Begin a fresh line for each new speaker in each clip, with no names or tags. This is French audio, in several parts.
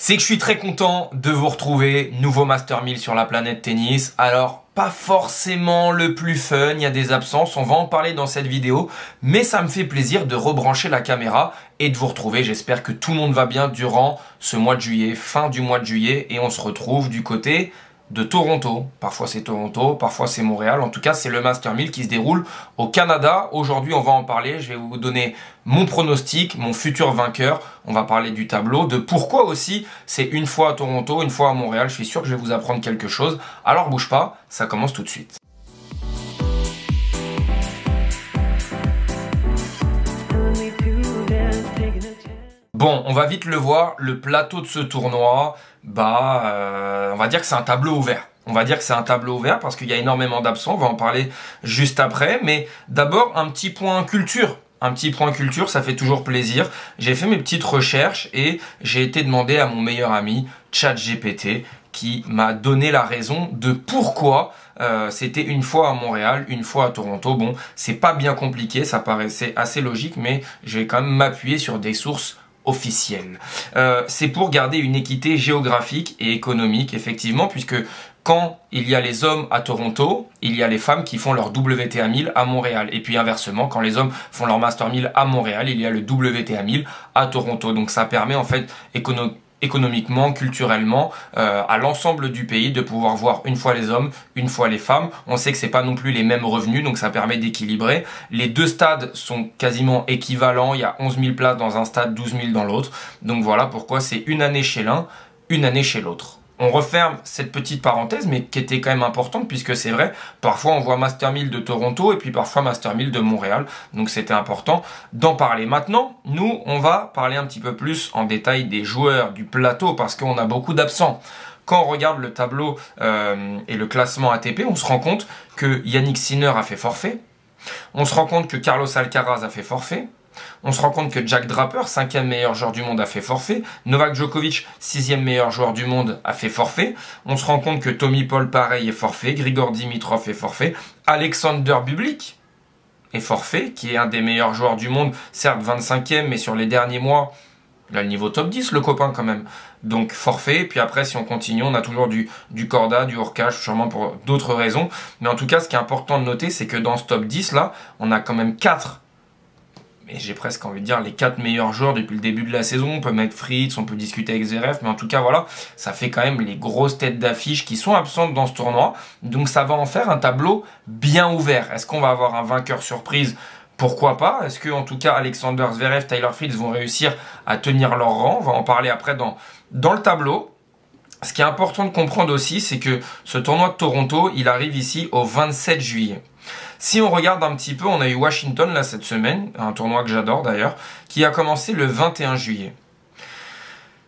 C'est que je suis très content de vous retrouver, nouveau Master 1000 sur la planète tennis. Alors, pas forcément le plus fun, il y a des absences, on va en parler dans cette vidéo, mais ça me fait plaisir de rebrancher la caméra et de vous retrouver. J'espère que tout le monde va bien durant ce mois de juillet, fin du mois de juillet, et on se retrouve du côté de Toronto. Parfois c'est Toronto, parfois c'est Montréal. En tout cas, c'est le Master 1000 qui se déroule au Canada. Aujourd'hui, on va en parler. Je vais vous donner mon pronostic, mon futur vainqueur. On va parler du tableau, de pourquoi aussi c'est une fois à Toronto, une fois à Montréal. Je suis sûr que je vais vous apprendre quelque chose. Alors bouge pas, ça commence tout de suite. Bon, on va vite le voir, le plateau de ce tournoi, on va dire que c'est un tableau ouvert. On va dire que c'est un tableau ouvert parce qu'il y a énormément d'absents, on va en parler juste après. Mais d'abord, un petit point culture. Un petit point culture, ça fait toujours plaisir. J'ai fait mes petites recherches et j'ai été demandé à mon meilleur ami, ChatGPT, qui m'a donné la raison de pourquoi c'était une fois à Montréal, une fois à Toronto. Bon, c'est pas bien compliqué, ça paraissait assez logique, mais je vais quand même m'appuyer sur des sources officielles. C'est pour garder une équité géographique et économique, effectivement, puisque quand il y a les hommes à Toronto, il y a les femmes qui font leur WTA 1000 à Montréal. Et puis inversement, quand les hommes font leur Master 1000 à Montréal, il y a le WTA 1000 à Toronto. Donc ça permet en fait économiquement, culturellement, à l'ensemble du pays de pouvoir voir une fois les hommes, une fois les femmes. On sait que c'est pas non plus les mêmes revenus, donc ça permet d'équilibrer. Les deux stades sont quasiment équivalents. Il y a 11 000 places dans un stade, 12 000 dans l'autre. Donc voilà pourquoi c'est une année chez l'un, une année chez l'autre. On referme cette petite parenthèse, mais qui était quand même importante, puisque c'est vrai, parfois on voit Master 1000 de Toronto et puis parfois Master 1000 de Montréal, donc c'était important d'en parler. Maintenant, nous, on va parler un petit peu plus en détail des joueurs du plateau, parce qu'on a beaucoup d'absents. Quand on regarde le tableau et le classement ATP, on se rend compte que Jannik Sinner a fait forfait, on se rend compte que Carlos Alcaraz a fait forfait, on se rend compte que Jack Draper, 5e meilleur joueur du monde, a fait forfait. Novak Djokovic, 6e meilleur joueur du monde, a fait forfait. On se rend compte que Tommy Paul, pareil, est forfait. Grigor Dimitrov est forfait. Alexander Bublik est forfait, qui est un des meilleurs joueurs du monde. Certes, 25e, mais sur les derniers mois, il a le niveau top 10, le copain, quand même. Donc, forfait. Et puis après, si on continue, on a toujours du corda, du hors-cage, sûrement pour d'autres raisons. Mais en tout cas, ce qui est important de noter, c'est que dans ce top 10-là, on a quand même 4. Mais j'ai presque envie de dire les 4 meilleurs joueurs depuis le début de la saison. On peut mettre Fritz, on peut discuter avec Zverev, mais en tout cas voilà, ça fait quand même les grosses têtes d'affiche qui sont absentes dans ce tournoi. Donc ça va en faire un tableau bien ouvert. Est-ce qu'on va avoir un vainqueur surprise? Pourquoi pas? Est-ce que en tout cas Alexander Zverev, Tyler Fritz vont réussir à tenir leur rang? On va en parler après dans le tableau. Ce qui est important de comprendre aussi, c'est que ce tournoi de Toronto, il arrive ici au 27 juillet. Si on regarde un petit peu, on a eu Washington là cette semaine, un tournoi que j'adore d'ailleurs, qui a commencé le 21 juillet.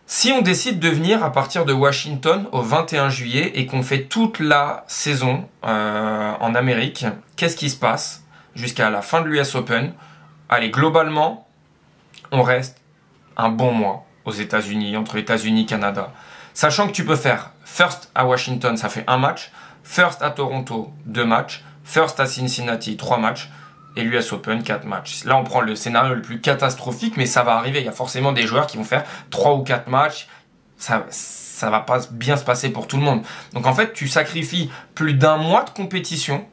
Si on décide de venir à partir de Washington au 21 juillet et qu'on fait toute la saison en Amérique, qu'est-ce qui se passe jusqu'à la fin de l'US Open? Allez, globalement, on reste un bon mois aux États-Unis, entre États-Unis et Canada. Sachant que tu peux faire first à Washington, ça fait un match, first à Toronto, 2 matchs, first à Cincinnati, 3 matchs, et l'US Open, 4 matchs. Là, on prend le scénario le plus catastrophique, mais ça va arriver. Il y a forcément des joueurs qui vont faire 3 ou 4 matchs. Ça va pas bien se passer pour tout le monde. Donc en fait, tu sacrifies plus d'un mois de compétition,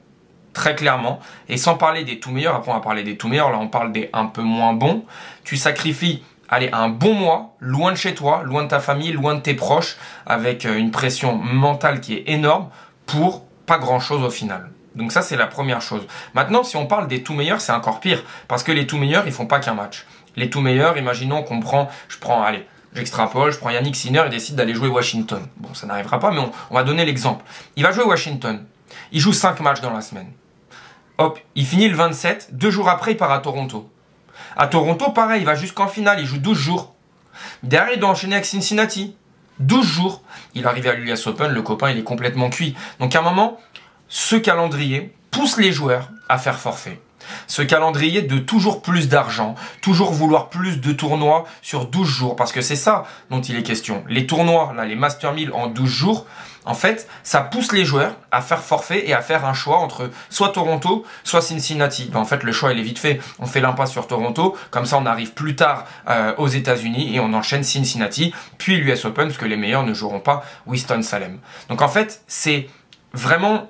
très clairement, et sans parler des tout meilleurs. Après, on va parler des tout meilleurs. Là, on parle des un peu moins bons. Tu sacrifies, allez, un bon mois, loin de chez toi, loin de ta famille, loin de tes proches, avec une pression mentale qui est énorme pour pas grand-chose au final. Donc ça, c'est la première chose. Maintenant, si on parle des tout meilleurs, c'est encore pire. Parce que les tout meilleurs, ils font pas qu'un match. Les tout meilleurs, imaginons qu'on allez, j'extrapole, je prends Jannik Sinner, il décide d'aller jouer Washington. Bon, ça n'arrivera pas, mais on va donner l'exemple. Il va jouer Washington. Il joue 5 matchs dans la semaine. Hop, il finit le 27. 2 jours après, il part à Toronto. À Toronto, pareil, il va jusqu'en finale, il joue 12 jours. Derrière, il doit enchaîner avec Cincinnati. 12 jours. Il arrive à l'US Open, le copain, il est complètement cuit. Donc à un moment, ce calendrier pousse les joueurs à faire forfait. Ce calendrier de toujours plus d'argent, toujours vouloir plus de tournois sur 12 jours, parce que c'est ça dont il est question. Les tournois, là, les Master 1000 en 12 jours, en fait, ça pousse les joueurs à faire forfait et à faire un choix entre soit Toronto, soit Cincinnati. En fait, le choix, il est vite fait. On fait l'impasse sur Toronto, comme ça, on arrive plus tard aux États-Unis et on enchaîne Cincinnati, puis l'US Open, parce que les meilleurs ne joueront pas Winston-Salem. Donc, en fait, c'est vraiment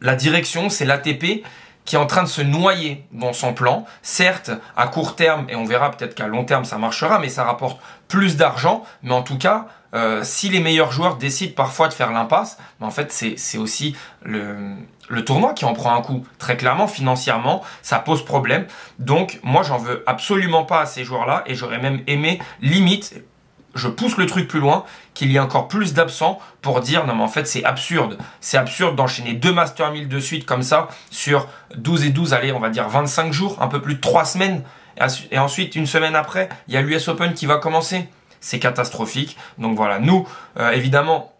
la direction, c'est l'ATP qui est en train de se noyer dans son plan. Certes, à court terme, et on verra peut-être qu'à long terme ça marchera, mais ça rapporte plus d'argent. Mais en tout cas, si les meilleurs joueurs décident parfois de faire l'impasse, en fait c'est aussi le tournoi qui en prend un coup. Très clairement, financièrement, ça pose problème. Donc moi, j'en veux absolument pas à ces joueurs-là, et j'aurais même aimé, limite, je pousse le truc plus loin, qu'il y ait encore plus d'absents pour dire non mais en fait c'est absurde. C'est absurde d'enchaîner 2 Master 1000 de suite comme ça sur 12 et 12, allez on va dire 25 jours, un peu plus de 3 semaines. Et ensuite une semaine après, il y a l'US Open qui va commencer. C'est catastrophique. Donc voilà, nous évidemment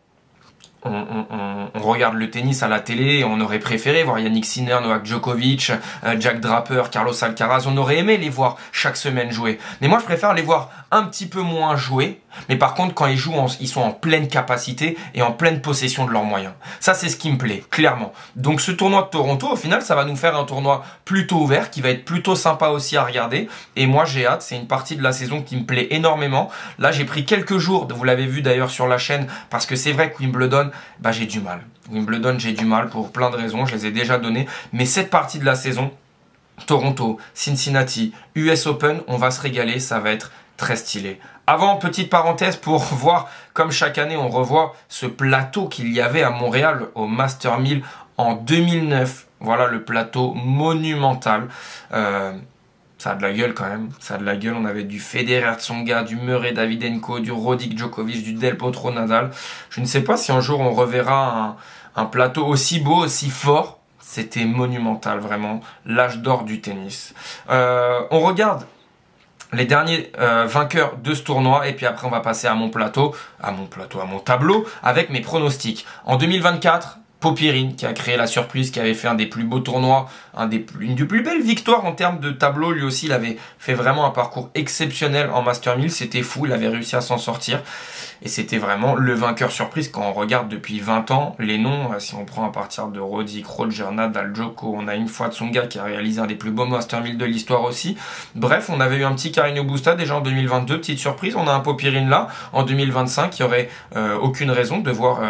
on regarde le tennis à la télé, on aurait préféré voir Yannick Sinner, Novak Djokovic, Jack Draper, Carlos Alcaraz, on aurait aimé les voir chaque semaine jouer. Mais moi je préfère les voir un petit peu moins jouer, mais par contre quand ils jouent, ils sont en pleine capacité et en pleine possession de leurs moyens. Ça c'est ce qui me plaît, clairement. Donc ce tournoi de Toronto, au final ça va nous faire un tournoi plutôt ouvert, qui va être plutôt sympa aussi à regarder. Et moi j'ai hâte, c'est une partie de la saison qui me plaît énormément. Là j'ai pris quelques jours, vous l'avez vu d'ailleurs sur la chaîne, parce que c'est vrai que Wimbledon, bah j'ai du mal. Wimbledon, j'ai du mal pour plein de raisons, je les ai déjà données. Mais cette partie de la saison, Toronto, Cincinnati, US Open, on va se régaler, ça va être très stylé. Avant, petite parenthèse pour voir, comme chaque année, on revoit ce plateau qu'il y avait à Montréal au Master 1000 en 2009. Voilà le plateau monumental. Ça a de la gueule quand même, ça a de la gueule. On avait du Federer Tsonga, du Murray Davydenko, du Roddick Djokovic, du Del Potro Nadal. Je ne sais pas si un jour on reverra un plateau aussi beau, aussi fort. C'était monumental, vraiment. L'âge d'or du tennis. On regarde les derniers vainqueurs de ce tournoi et puis après on va passer à mon tableau avec mes pronostics. En 2024, Popyrin qui a créé la surprise, qui avait fait un des plus beaux tournois, une des plus belles victoires en termes de tableau. Lui aussi, il avait fait vraiment un parcours exceptionnel en Master 1000. C'était fou, il avait réussi à s'en sortir. Et c'était vraiment le vainqueur surprise quand on regarde depuis 20 ans les noms. Si on prend à partir de Roddick, Roger, Nadal, Djoko, on a une fois Tsonga qui a réalisé un des plus beaux Master 1000 de l'histoire aussi. Bref, on avait eu un petit Carreño Busta déjà en 2022, petite surprise. On a un Popyrin là en 2025, il n'y aurait aucune raison de voir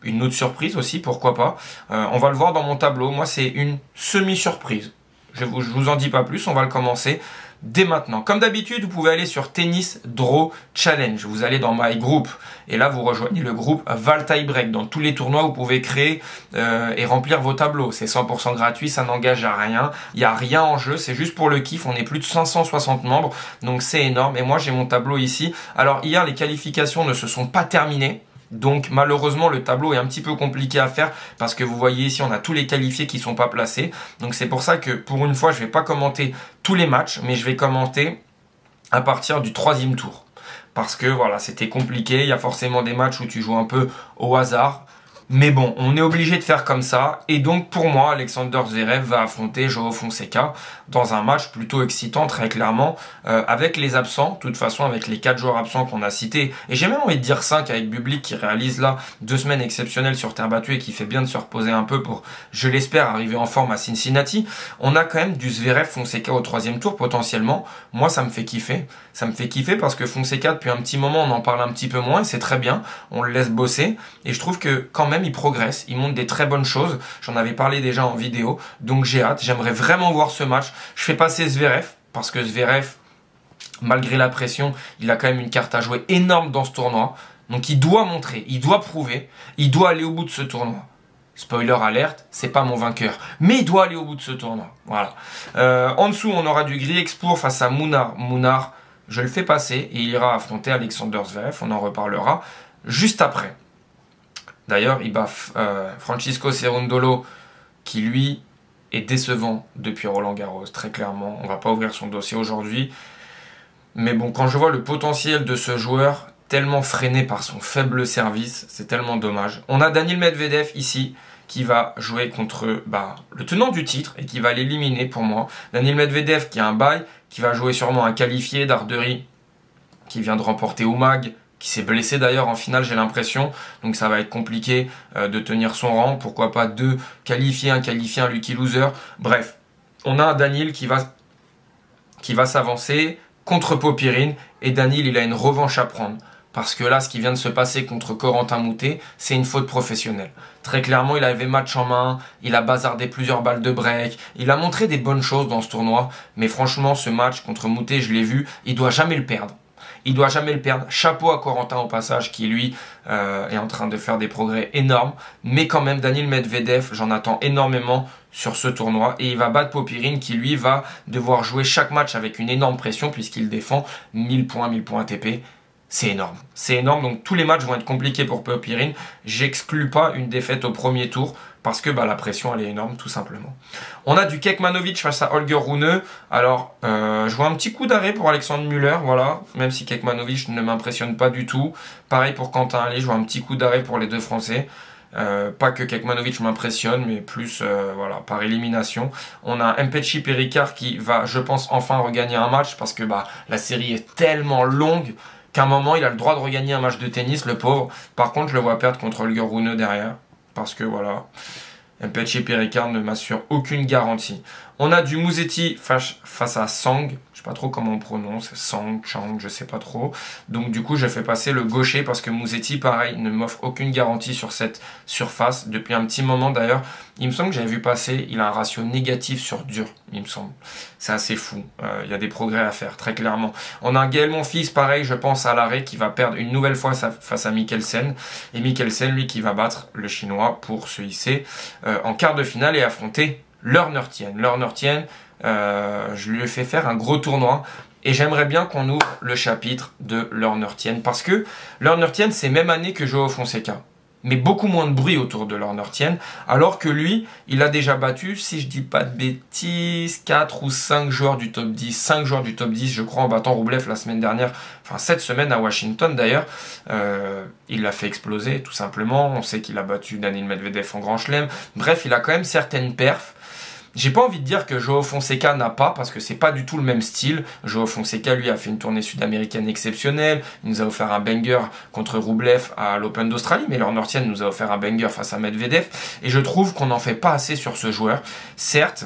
une autre surprise aussi, pourquoi pas. On va le voir dans mon tableau. Moi, c'est une semi-surprise. Je vous en dis pas plus, on va le commencer dès maintenant. Comme d'habitude, vous pouvez aller sur Tennis Draw Challenge. Vous allez dans My Group et là, vous rejoignez le groupe Val Tie Break. Dans tous les tournois, vous pouvez créer et remplir vos tableaux. C'est 100% gratuit, ça n'engage à rien. Il n'y a rien en jeu, c'est juste pour le kiff. On est plus de 560 membres, donc c'est énorme. Et moi, j'ai mon tableau ici. Alors, hier, les qualifications ne se sont pas terminées. Donc malheureusement le tableau est un petit peu compliqué à faire parce que vous voyez ici on a tous les qualifiés qui ne sont pas placés. Donc c'est pour ça que pour une fois je ne vais pas commenter tous les matchs, mais je vais commenter à partir du 3e tour. Parce que voilà, c'était compliqué, il y a forcément des matchs où tu joues un peu au hasard. Mais bon, on est obligé de faire comme ça. Et donc, pour moi, Alexander Zverev va affronter Joao Fonseca dans un match plutôt excitant, très clairement, avec les absents. De toute façon, avec les 4 joueurs absents qu'on a cités. Et j'ai même envie de dire 5 avec Bublik qui réalise là 2 semaines exceptionnelles sur terre battue et qui fait bien de se reposer un peu pour, je l'espère, arriver en forme à Cincinnati. On a quand même du Zverev Fonseca au 3e tour potentiellement. Moi, ça me fait kiffer. Ça me fait kiffer parce que Fonseca, depuis un petit moment, on en parle un petit peu moins et c'est très bien. On le laisse bosser. Et je trouve que quand même, il progresse, il montre des très bonnes choses. J'en avais parlé déjà en vidéo, donc j'ai hâte. J'aimerais vraiment voir ce match. Je fais passer Zverev, parce que Zverev, malgré la pression, il a quand même une carte à jouer énorme dans ce tournoi. Donc il doit montrer, il doit prouver, il doit aller au bout de ce tournoi. Spoiler alerte, c'est pas mon vainqueur, mais il doit aller au bout de ce tournoi. Voilà. En dessous, on aura du Griekspoor face à Munar. Munar, je le fais passer et il ira affronter Alexander Zverev. On en reparlera juste après. D'ailleurs, il bat Francisco Cerundolo, qui lui est décevant depuis Roland Garros, très clairement. On va pas ouvrir son dossier aujourd'hui. Mais bon, quand je vois le potentiel de ce joueur, tellement freiné par son faible service, c'est tellement dommage. On a Daniil Medvedev ici, qui va jouer contre le tenant du titre et qui va l'éliminer pour moi. Daniil Medvedev qui a un bye, qui va jouer sûrement un qualifié d'Ardery qui vient de remporter Umag, qui s'est blessé d'ailleurs en finale, j'ai l'impression. Donc ça va être compliqué de tenir son rang. Pourquoi pas 2 qualifiés, un lucky loser. Bref, on a un Daniil qui va s'avancer contre Popyrin. Et Daniil, il a une revanche à prendre. Parce que là, ce qui vient de se passer contre Corentin Moutet, c'est une faute professionnelle. Très clairement, il avait match en main, il a bazardé plusieurs balles de break, il a montré des bonnes choses dans ce tournoi. Mais franchement, ce match contre Moutet, je l'ai vu, il doit jamais le perdre. Il doit jamais le perdre. Chapeau à Corentin au passage qui lui est en train de faire des progrès énormes. Mais quand même Daniil Medvedev, j'en attends énormément sur ce tournoi. Et il va battre Popyrin qui lui va devoir jouer chaque match avec une énorme pression puisqu'il défend 1000 points ATP. C'est énorme. C'est énorme. Donc tous les matchs vont être compliqués pour Popyrin. J'exclus pas une défaite au premier tour. Parce que la pression, elle est énorme, tout simplement. On a du Kekmanovic face à Holger Rune. Alors, je vois un petit coup d'arrêt pour Alexandre Müller, voilà. Même si Kekmanovic ne m'impressionne pas du tout. Pareil pour Quentin Halys, je vois un petit coup d'arrêt pour les deux Français. Pas que Kekmanovic m'impressionne, mais plus voilà, par élimination. On a Mpetshi Perricard qui va, je pense, enfin regagner un match. Parce que la série est tellement longue qu'à un moment, il a le droit de regagner un match de tennis, le pauvre. Par contre, je le vois perdre contre Holger Rune derrière. Parce que voilà, Mpetshi Perricard ne m'assure aucune garantie. On a du Musetti face à Sang. Je sais pas trop comment on prononce. Sang, Chang, je sais pas trop. Donc du coup, je fais passer le gaucher parce que Musetti, pareil, ne m'offre aucune garantie sur cette surface. Depuis un petit moment d'ailleurs, il me semble que j'avais vu passer, il a un ratio négatif sur dur, il me semble. C'est assez fou. Il y a des progrès à faire, très clairement. On a un Gaël Monfils, pareil, je pense à l'arrêt, qui va perdre une nouvelle fois face à Mikkelsen. Et Mikkelsen, lui, qui va battre le Chinois pour se hisser en quart de finale et affronter Lerner Tien. Lerner Tien, je lui ai fait faire un gros tournoi et j'aimerais bien qu'on ouvre le chapitre de Lerner Tien parce que Lerner Tien c'est même année que Joao Fonseca, mais beaucoup moins de bruit autour de Lerner Tien, alors que lui, il a déjà battu, si je dis pas de bêtises, 4 ou 5 joueurs du top 10, 5 joueurs du top 10, je crois, en battant Roublev la semaine dernière, enfin cette semaine à Washington d'ailleurs. Il l'a fait exploser, tout simplement. On sait qu'il a battu Daniil Medvedev en Grand Chelem. Bref, il a quand même certaines perfs. J'ai pas envie de dire que Joao Fonseca n'a pas, parce que c'est pas du tout le même style. Joao Fonseca, lui, a fait une tournée sud-américaine exceptionnelle. Il nous a offert un banger contre Roublev à l'Open d'Australie, mais Lerner Tien nous a offert un banger face à Medvedev. Et je trouve qu'on n'en fait pas assez sur ce joueur. Certes,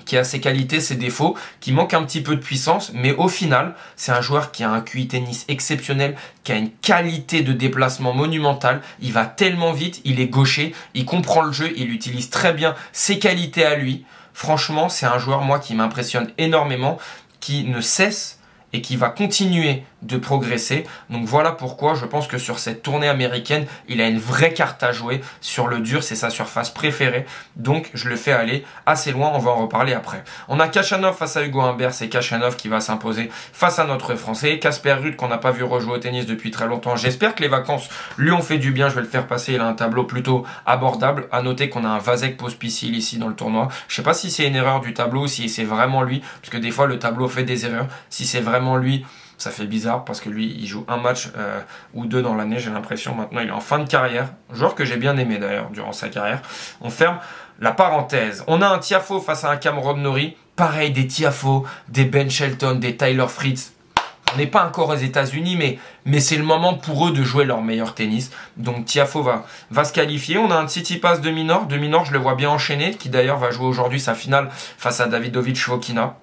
qui a ses qualités, ses défauts, qui manque un petit peu de puissance, mais au final, c'est un joueur qui a un QI tennis exceptionnel, qui a une qualité de déplacement monumentale, il va tellement vite, il est gaucher, il comprend le jeu, il utilise très bien ses qualités à lui. Franchement, c'est un joueur, moi, qui m'impressionne énormément, qui ne cesse et qui va continuer de progresser. Donc voilà pourquoi je pense que sur cette tournée américaine, il a une vraie carte à jouer. Sur le dur, c'est sa surface préférée. Donc je le fais aller assez loin, on va en reparler après. On a Khachanov face à Hugo Humbert, c'est Khachanov qui va s'imposer face à notre Français. Casper Ruud qu'on n'a pas vu rejouer au tennis depuis très longtemps. J'espère que les vacances lui ont fait du bien, je vais le faire passer. Il a un tableau plutôt abordable. À noter qu'on a un Vasek Pospisil ici dans le tournoi. Je sais pas si c'est une erreur du tableau ou si c'est vraiment lui, parce que des fois le tableau fait des erreurs. Si c'est vraiment lui, ça fait bizarre parce que lui, il joue un match ou deux dans l'année, j'ai l'impression. Maintenant, il est en fin de carrière. Joueur que j'ai bien aimé d'ailleurs durant sa carrière. On ferme la parenthèse. On a un Tiafoe face à un Cameron Norrie. Pareil, des Tiafoe, des Ben Shelton, des Tyler Fritz. On n'est pas encore aux États-Unis, mais c'est le moment pour eux de jouer leur meilleur tennis. Donc Tiafoe va se qualifier. On a un Tsitsipas de Minor. De Minor, je le vois bien enchaîné, qui d'ailleurs va jouer aujourd'hui sa finale face à Davidovich Fokina.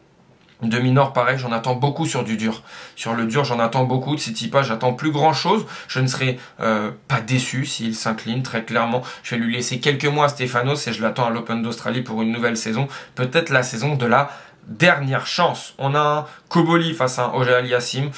De Minor, pareil, j'en attends beaucoup sur du dur. Sur le dur, j'en attends beaucoup. De Tsitsipas, j'attends plus grand chose. Je ne serai pas déçu s'il s'incline, très clairement. Je vais lui laisser quelques mois à Stefanos et je l'attends à l'Open d'Australie pour une nouvelle saison. Peut-être la saison de la dernière chance. On a un Koboli face à un Auger-Aliassime.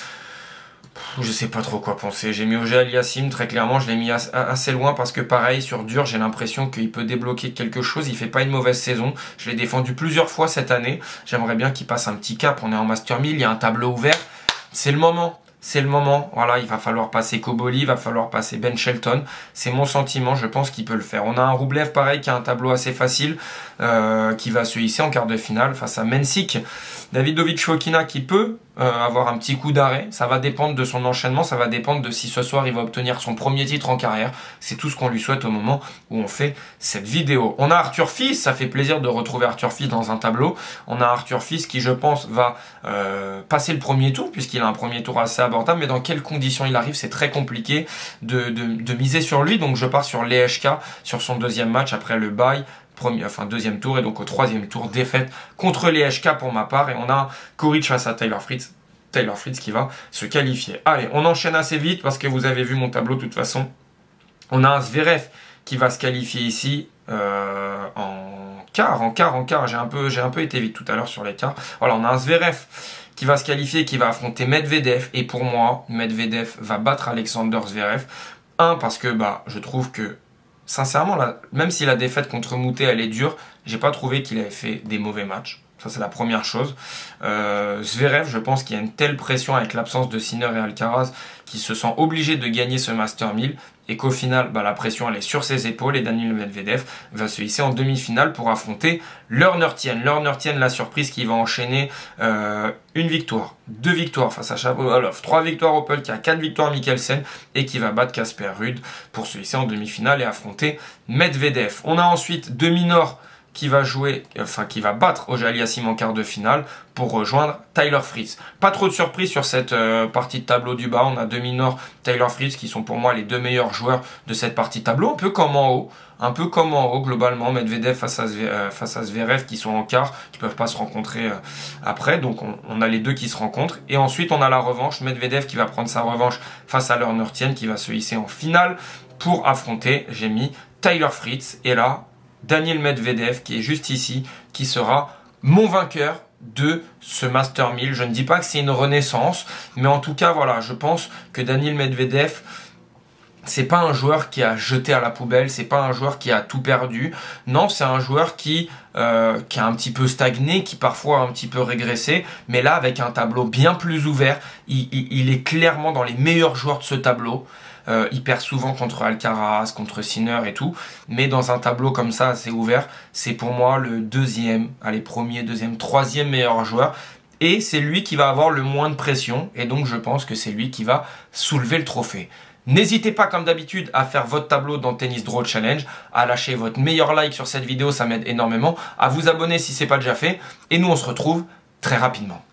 Je sais pas trop quoi penser. J'ai mis Auger-Aliassime, très clairement, je l'ai mis assez loin parce que pareil, sur dur, j'ai l'impression qu'il peut débloquer quelque chose. Il fait pas une mauvaise saison. Je l'ai défendu plusieurs fois cette année. J'aimerais bien qu'il passe un petit cap. On est en Master 1000, il y a un tableau ouvert. C'est le moment. c'est le moment. Voilà, il va falloir passer Koboli, il va falloir passer Ben Shelton. C'est mon sentiment, je pense qu'il peut le faire. On a un Roublev pareil qui a un tableau assez facile, qui va se hisser en quart de finale face à Mensik. Davidovich Fokina qui peut avoir un petit coup d'arrêt. Ça va dépendre de son enchaînement, ça va dépendre de si ce soir il va obtenir son premier titre en carrière. C'est tout ce qu'on lui souhaite au moment où on fait cette vidéo. On a Arthur Fils, ça fait plaisir de retrouver Arthur Fils dans un tableau. On a Arthur Fils qui, je pense, va passer le premier tour, puisqu'il a un premier tour assez abordable, mais dans quelles conditions il arrive, c'est très compliqué de miser sur lui. Donc je pars sur Lehecka, sur son deuxième match après le bye. Deuxième tour, et donc au troisième tour, défaite contre Lehecka pour ma part, et on a Coric face à Taylor Fritz. Taylor Fritz qui va se qualifier. Allez, on enchaîne assez vite parce que vous avez vu mon tableau de toute façon. On a un Zverev qui va se qualifier ici en quart. J'ai un peu été vite tout à l'heure sur les quarts. Voilà, on a un Zverev qui va se qualifier, qui va affronter Medvedev, et pour moi, Medvedev va battre Alexander Zverev. Parce que je trouve que sincèrement, là, même si la défaite contre Moutet, elle est dure, j'ai pas trouvé qu'il avait fait des mauvais matchs. Ça, c'est la première chose. Zverev, je pense qu'il y a une telle pression avec l'absence de Sinner et Alcaraz qu'il se sent obligé de gagner ce Master 1000 et qu'au final, la pression, elle est sur ses épaules et Daniil Medvedev va se hisser en demi-finale pour affronter Lerner Tien. Lerner Tien, la surprise qui va enchaîner une victoire, 2 victoires face à Shapovalov, 3 victoires au Polka, 4 victoires Mikkelsen et qui va battre Casper Ruud pour se hisser en demi-finale et affronter Medvedev. On a ensuite Deminor qui va battre Auger-Aliassime en quart de finale pour rejoindre Taylor Fritz. Pas trop de surprise sur cette partie de tableau du bas. On a Deminor, Taylor Fritz qui sont pour moi les 2 meilleurs joueurs de cette partie de tableau. Un peu comme en haut, globalement. Medvedev face à Zverev qui sont en quart, qui ne peuvent pas se rencontrer après. Donc on a les deux qui se rencontrent. Et ensuite on a la revanche. Medvedev qui va prendre sa revanche face à Lerner Tien qui va se hisser en finale pour affronter, j'ai mis Taylor Fritz. Et là, Daniil Medvedev qui est juste ici, qui sera mon vainqueur de ce Master 1000. Je ne dis pas que c'est une renaissance, mais en tout cas, voilà, je pense que Daniil Medvedev, c'est pas un joueur qui a jeté à la poubelle, c'est pas un joueur qui a tout perdu. Non, c'est un joueur qui a un petit peu stagné, qui parfois a un petit peu régressé, mais là, avec un tableau bien plus ouvert, il est clairement dans les meilleurs joueurs de ce tableau. Il perd souvent contre Alcaraz, contre Sinner et tout, mais dans un tableau comme ça assez ouvert, c'est pour moi le premier, deuxième, troisième meilleur joueur, et c'est lui qui va avoir le moins de pression, et donc je pense que c'est lui qui va soulever le trophée. N'hésitez pas comme d'habitude à faire votre tableau dans Tennis Draw Challenge, à lâcher votre meilleur like sur cette vidéo, ça m'aide énormément, à vous abonner si ce n'est pas déjà fait, et nous on se retrouve très rapidement.